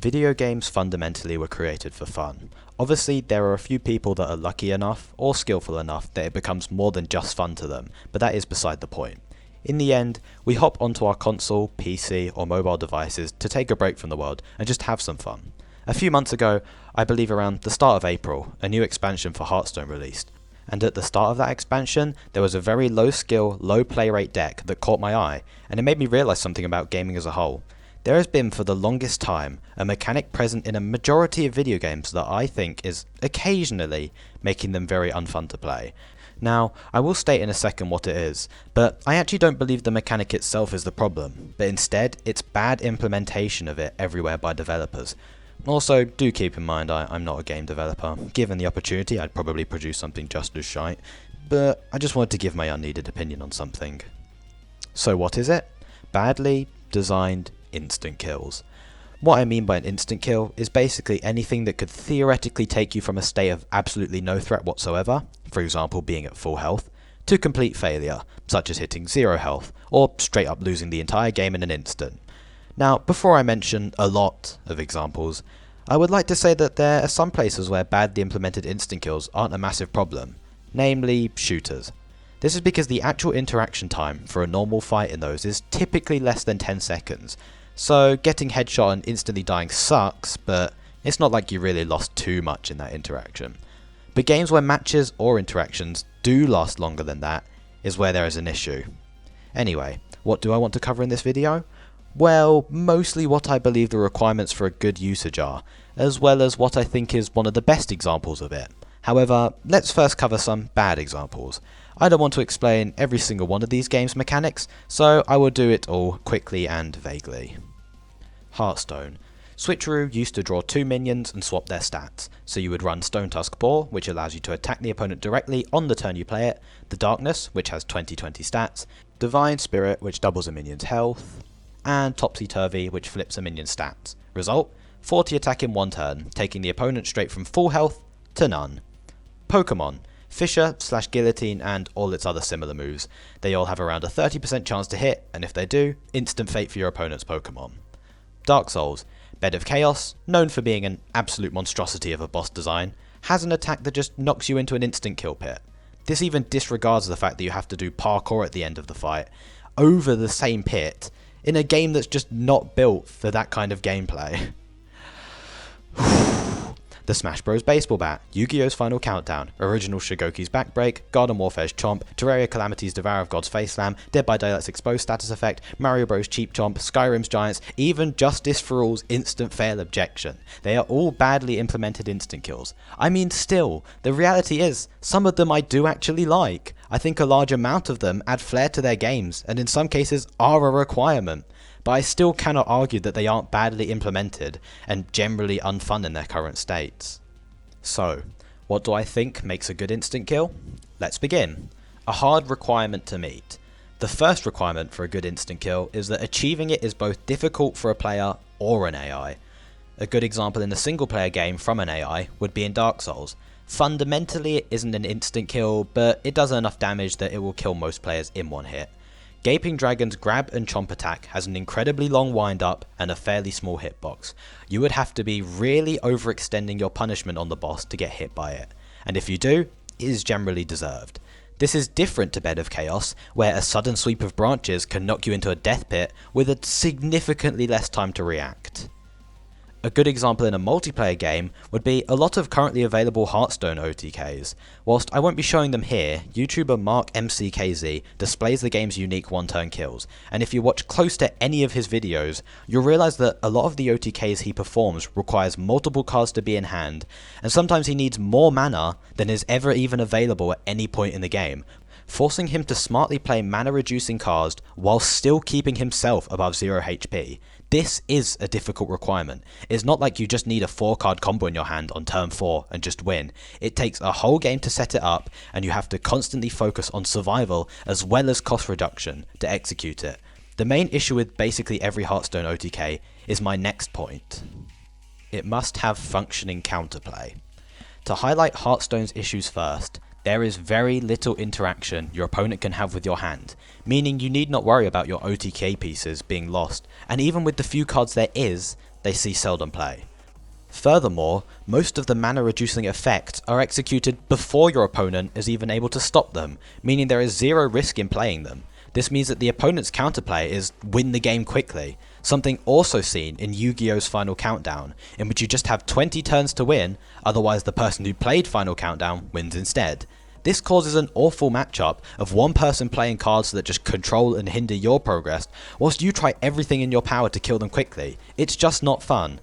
Video games fundamentally were created for fun. Obviously, there are a few people that are lucky enough or skillful enough that it becomes more than just fun to them, but that is beside the point. In the end, we hop onto our console, PC or mobile devices to take a break from the world and just have some fun. A few months ago, I believe around the start of April, a new expansion for Hearthstone released. And at the start of that expansion, there was a very low skill, low play rate deck that caught my eye, and it made me realise something about gaming as a whole. There has been for the longest time a mechanic present in a majority of video games that I think is occasionally making them very unfun to play. Now, I will state in a second what it is, but I actually don't believe the mechanic itself is the problem, but instead it's bad implementation of it everywhere by developers. Also, do keep in mind I'm not a game developer. Given the opportunity, I'd probably produce something just as shite, but I just wanted to give my unneeded opinion on something. So what is it? Badly designed instant kills. What I mean by an instant kill is basically anything that could theoretically take you from a state of absolutely no threat whatsoever, for example being at full health, to complete failure, such as hitting 0 health, or straight up losing the entire game in an instant. Now, before I mention a lot of examples, I would like to say that there are some places where badly implemented instant kills aren't a massive problem, namely shooters. This is because the actual interaction time for a normal fight in those is typically less than 10 seconds, so getting headshot and instantly dying sucks, but it's not like you really lost too much in that interaction. But games where matches or interactions do last longer than that is where there is an issue. Anyway, what do I want to cover in this video? Well, mostly what I believe the requirements for a good usage are, as well as what I think is one of the best examples of it. However, let's first cover some bad examples. I don't want to explain every single one of these games' mechanics, so I will do it all quickly and vaguely. Hearthstone. Switcheroo used to draw 2 minions and swap their stats, so you would run Stone Tusk Boar, which allows you to attack the opponent directly on the turn you play it, the Darkness, which has 20/20 stats, Divine Spirit, which doubles a minion's health, and Topsy Turvy, which flips a minion's stats. Result, 40 attack in 1 turn, taking the opponent straight from full health to none. Pokemon. Fisher/Guillotine and all its other similar moves. They all have around a 30% chance to hit, and if they do, instant fate for your opponent's Pokemon. Dark Souls. Bed of Chaos, known for being an absolute monstrosity of a boss design, has an attack that just knocks you into an instant kill pit. This even disregards the fact that you have to do parkour at the end of the fight, over the same pit, in a game that's just not built for that kind of gameplay. The Smash Bros. Baseball Bat, Yu-Gi-Oh's Final Countdown, Original Shigoki's Backbreak, Garden Warfare's Chomp, Terraria Calamity's Devour of God's Face Slam, Dead by Daylight's Exposed Status Effect, Mario Bros. Cheap Chomp, Skyrim's Giants, even Justice for All's Instant Fail Objection. They are all badly implemented instant kills. I mean still, the reality is, some of them I do actually like. I think a large amount of them add flair to their games, and in some cases are a requirement. But I still cannot argue that they aren't badly implemented and generally unfun in their current states. So, what do I think makes a good instant kill? Let's begin. A hard requirement to meet. The first requirement for a good instant kill is that achieving it is both difficult for a player or an AI. A good example in a single player game from an AI would be in Dark Souls. Fundamentally it isn't an instant kill, but it does enough damage that it will kill most players in one hit. Gaping Dragon's grab and chomp attack has an incredibly long wind up and a fairly small hitbox. You would have to be really overextending your punishment on the boss to get hit by it, and if you do, it is generally deserved. This is different to Bed of Chaos, where a sudden sweep of branches can knock you into a death pit with a significantly less time to react. A good example in a multiplayer game would be a lot of currently available Hearthstone OTKs. Whilst I won't be showing them here, YouTuber Mark MCKZ displays the game's unique one-turn kills, and if you watch close to any of his videos, you'll realise that a lot of the OTKs he performs requires multiple cards to be in hand, and sometimes he needs more mana than is ever even available at any point in the game, forcing him to smartly play mana-reducing cards while still keeping himself above 0 HP. This is a difficult requirement. It's not like you just need a 4-card combo in your hand on turn 4 and just win. It takes a whole game to set it up, and you have to constantly focus on survival as well as cost reduction to execute it. The main issue with basically every Hearthstone OTK is my next point. It must have functioning counterplay. To highlight Hearthstone's issues first, there is very little interaction your opponent can have with your hand, meaning you need not worry about your OTK pieces being lost, and even with the few cards there is, they see seldom play. Furthermore, most of the mana reducing effects are executed before your opponent is even able to stop them, meaning there is zero risk in playing them. This means that the opponent's counterplay is win the game quickly, something also seen in Yu-Gi-Oh's Final Countdown, in which you just have 20 turns to win, otherwise the person who played Final Countdown wins instead. This causes an awful matchup of one person playing cards that just control and hinder your progress, whilst you try everything in your power to kill them quickly. It's just not fun.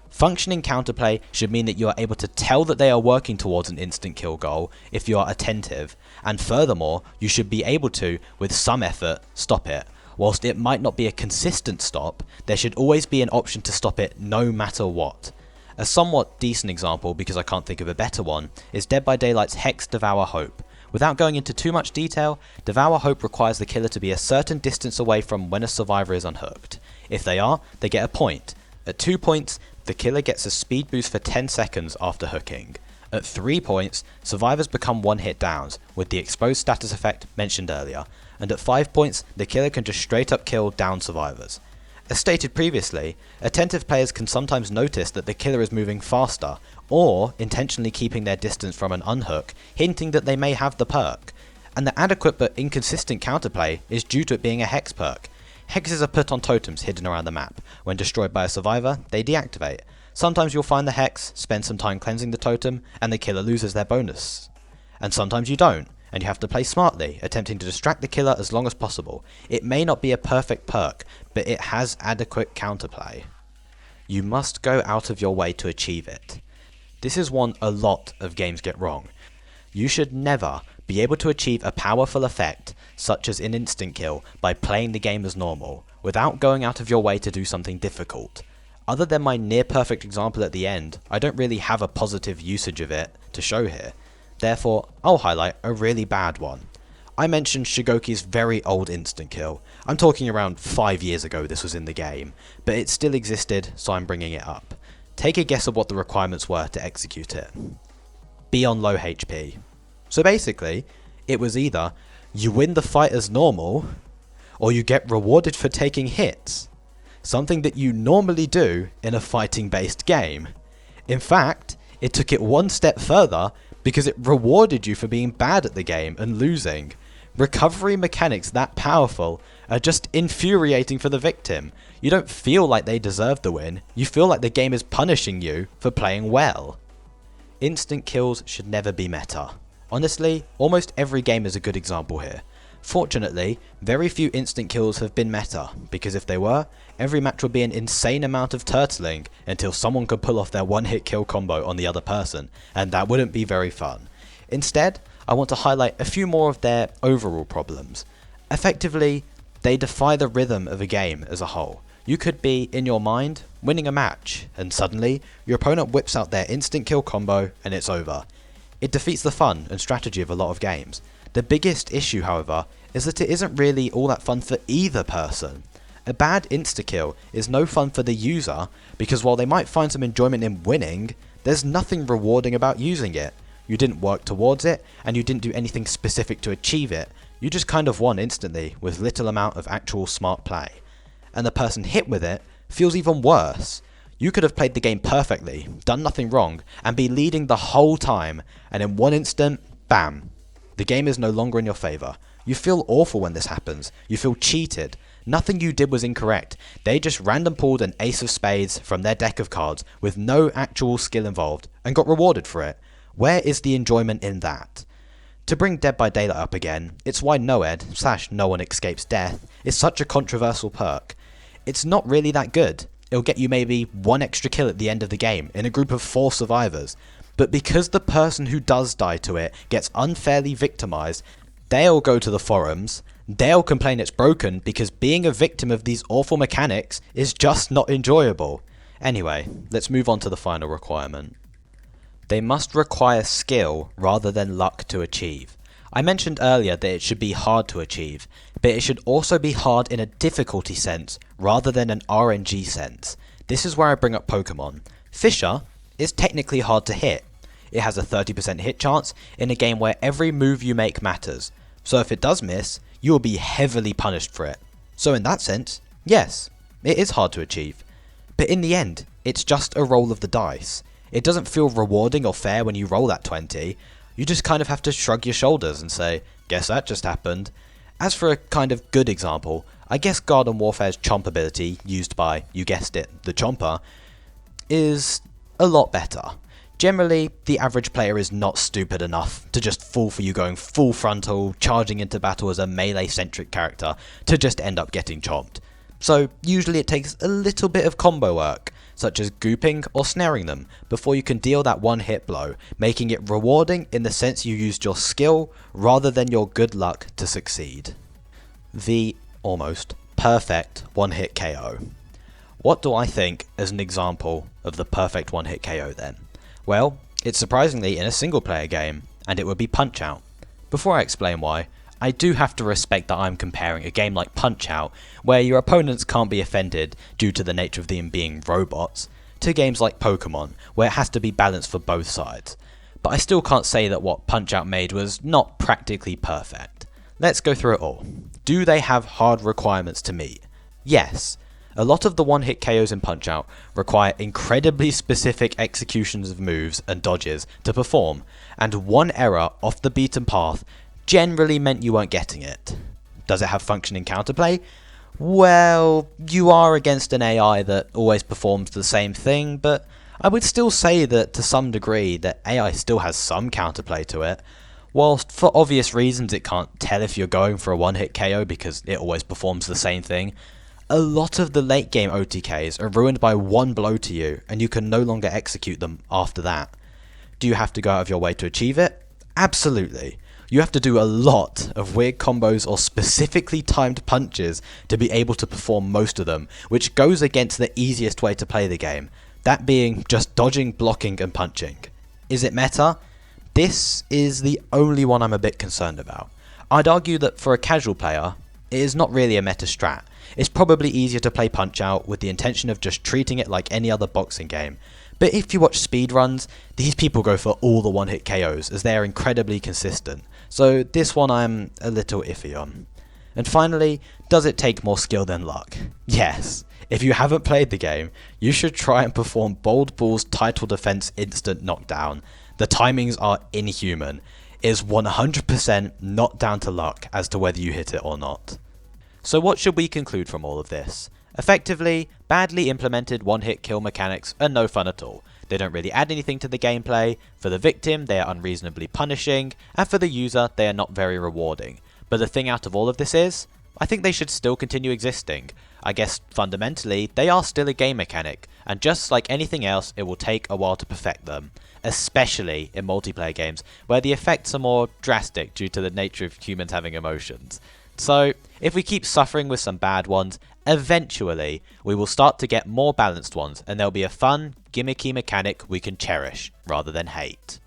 Functioning counterplay should mean that you are able to tell that they are working towards an instant kill goal if you are attentive, and furthermore, you should be able to, with some effort, stop it. Whilst it might not be a consistent stop, there should always be an option to stop it no matter what. A somewhat decent example, because I can't think of a better one, is Dead by Daylight's Hex Devour Hope. Without going into too much detail, Devour Hope requires the killer to be a certain distance away from when a survivor is unhooked. If they are, they get a point. At 2 points, the killer gets a speed boost for 10 seconds after hooking. At 3 points, survivors become one-hit downs, with the exposed status effect mentioned earlier, and at 5 points, the killer can just straight up kill down survivors. As stated previously, attentive players can sometimes notice that the killer is moving faster, or intentionally keeping their distance from an unhook, hinting that they may have the perk. And the adequate but inconsistent counterplay is due to it being a hex perk. Hexes are put on totems hidden around the map. When destroyed by a survivor, they deactivate. Sometimes you'll find the hex, spend some time cleansing the totem, and the killer loses their bonus. And sometimes you don't, and you have to play smartly, attempting to distract the killer as long as possible. It may not be a perfect perk, but it has adequate counterplay. You must go out of your way to achieve it. This is one a lot of games get wrong. You should never be able to achieve a powerful effect, such as an instant kill, by playing the game as normal, without going out of your way to do something difficult. Other than my near perfect example at the end, I don't really have a positive usage of it to show here. Therefore, I'll highlight a really bad one. I mentioned Shigoki's very old instant kill. I'm talking around 5 years ago this was in the game, but it still existed, so I'm bringing it up. Take a guess of what the requirements were to execute it. Be on low HP. So basically, it was either you win the fight as normal, or you get rewarded for taking hits. Something that you normally do in a fighting based game. In fact, it took it one step further because it rewarded you for being bad at the game and losing. Recovery mechanics that powerful are just infuriating for the victim. You don't feel like they deserve the win, you feel like the game is punishing you for playing well. Instant kills should never be meta. Honestly, almost every game is a good example here. Fortunately, very few instant kills have been meta, because if they were, every match would be an insane amount of turtling until someone could pull off their one-hit kill combo on the other person, and that wouldn't be very fun. Instead, I want to highlight a few more of their overall problems. Effectively, they defy the rhythm of a game as a whole. You could be, in your mind, winning a match, and suddenly, your opponent whips out their instant kill combo and it's over. It defeats the fun and strategy of a lot of games. The biggest issue, however, is that it isn't really all that fun for either person. A bad insta-kill is no fun for the user, because while they might find some enjoyment in winning, there's nothing rewarding about using it. You didn't work towards it, and you didn't do anything specific to achieve it. You just kind of won instantly, with little amount of actual smart play. And the person hit with it feels even worse. You could have played the game perfectly, done nothing wrong, and be leading the whole time, and in one instant, bam. The game is no longer in your favour. You feel awful when this happens. You feel cheated. Nothing you did was incorrect. They just random pulled an ace of spades from their deck of cards with no actual skill involved and got rewarded for it. Where is the enjoyment in that? To bring Dead by Daylight up again, it's why NOED / No One Escapes Death is such a controversial perk. It's not really that good. It'll get you maybe one extra kill at the end of the game in a group of 4 survivors. But because the person who does die to it gets unfairly victimized, they'll go to the forums, they'll complain it's broken because being a victim of these awful mechanics is just not enjoyable. Anyway, let's move on to the final requirement. They must require skill rather than luck to achieve. I mentioned earlier that it should be hard to achieve, but it should also be hard in a difficulty sense rather than an RNG sense. This is where I bring up Pokemon. Fissure is technically hard to hit. It has a 30% hit chance in a game where every move you make matters. So if it does miss, you will be heavily punished for it. So in that sense, yes, it is hard to achieve. But in the end, it's just a roll of the dice. It doesn't feel rewarding or fair when you roll that 20. You just kind of have to shrug your shoulders and say, guess that just happened. As for a kind of good example, I guess Garden Warfare's chomp ability, used by, you guessed it, the chomper, is a lot better. Generally, the average player is not stupid enough to just fall for you going full frontal, charging into battle as a melee-centric character, to just end up getting chomped. So usually it takes a little bit of combo work, such as gooping or snaring them, before you can deal that one hit blow, making it rewarding in the sense you used your skill rather than your good luck to succeed. The almost perfect one-hit KO. What do I think as an example of the perfect one-hit KO then? Well, it's surprisingly in a single player game, and it would be Punch-Out. Before I explain why, I do have to respect that I'm comparing a game like Punch-Out, where your opponents can't be offended due to the nature of them being robots, to games like Pokemon, where it has to be balanced for both sides. But I still can't say that what Punch-Out made was not practically perfect. Let's go through it all. Do they have hard requirements to meet? Yes. A lot of the one-hit KOs in Punch-Out require incredibly specific executions of moves and dodges to perform, and one error off the beaten path generally meant you weren't getting it. Does it have functioning counterplay? Well, you are against an AI that always performs the same thing, but I would still say that to some degree that AI still has some counterplay to it. Whilst for obvious reasons it can't tell if you're going for a one-hit KO because it always performs the same thing, a lot of the late game OTKs are ruined by one blow to you and you can no longer execute them after that. Do you have to go out of your way to achieve it? Absolutely. You have to do a lot of weird combos or specifically timed punches to be able to perform most of them, which goes against the easiest way to play the game, that being just dodging, blocking and punching. Is it meta? This is the only one I'm a bit concerned about. I'd argue that for a casual player, it is not really a meta strat. It's probably easier to play Punch-Out with the intention of just treating it like any other boxing game. But if you watch speedruns, these people go for all the one-hit KOs as they are incredibly consistent. So this one I'm a little iffy on. And finally, does it take more skill than luck? Yes. If you haven't played the game, you should try and perform Bold Bull's title defense instant knockdown. The timings are inhuman. It is 100% not down to luck as to whether you hit it or not. So what should we conclude from all of this? Effectively, badly implemented one-hit kill mechanics are no fun at all. They don't really add anything to the gameplay. For the victim, they are unreasonably punishing, and for the user, they are not very rewarding. But the thing out of all of this is, I think they should still continue existing. I guess fundamentally, they are still a game mechanic, and just like anything else, it will take a while to perfect them. Especially in multiplayer games, where the effects are more drastic due to the nature of humans having emotions. So, if we keep suffering with some bad ones, eventually we will start to get more balanced ones and there'll be a fun, gimmicky mechanic we can cherish rather than hate.